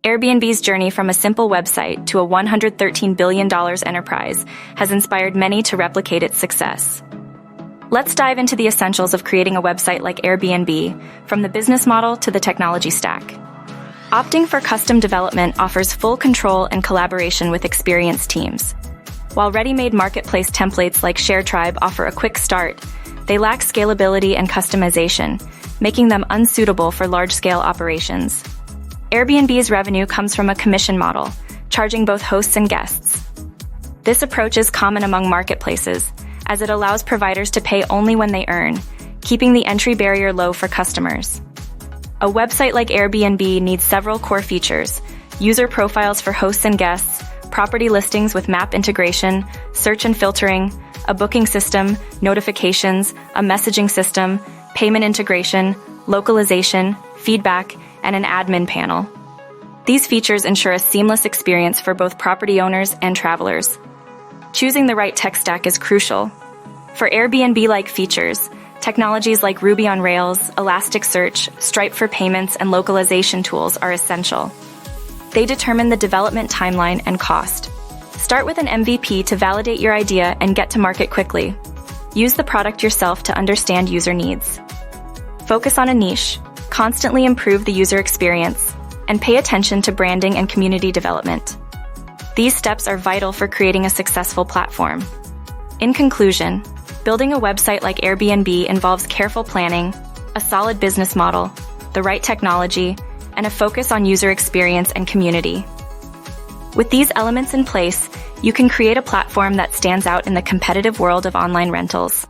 Airbnb's journey from a simple website to a $113 billion enterprise has inspired many to replicate its success. Let's dive into the essentials of creating a website like Airbnb, from the business model to the technology stack. Opting for custom development offers full control and collaboration with experienced teams. While ready-made marketplace templates like ShareTribe offer a quick start, they lack scalability and customization, making them unsuitable for large-scale operations. Airbnb's revenue comes from a commission model, charging both hosts and guests. This approach is common among marketplaces, as it allows providers to pay only when they earn, keeping the entry barrier low for customers. A website like Airbnb needs several core features: user profiles for hosts and guests, property listings with map integration, search and filtering, a booking system, notifications, a messaging system, payment integration, localization, feedback, and an admin panel. These features ensure a seamless experience for both property owners and travelers. Choosing the right tech stack is crucial. For Airbnb-like features, technologies like Ruby on Rails, Elasticsearch, Stripe for payments, and localization tools are essential. They determine the development timeline and cost. Start with an MVP to validate your idea and get to market quickly. Use the product yourself to understand user needs. Focus on a niche, constantly improve the user experience, and pay attention to branding and community development. These steps are vital for creating a successful platform. In conclusion, building a website like Airbnb involves careful planning, a solid business model, the right technology, and a focus on user experience and community. With these elements in place, you can create a platform that stands out in the competitive world of online rentals.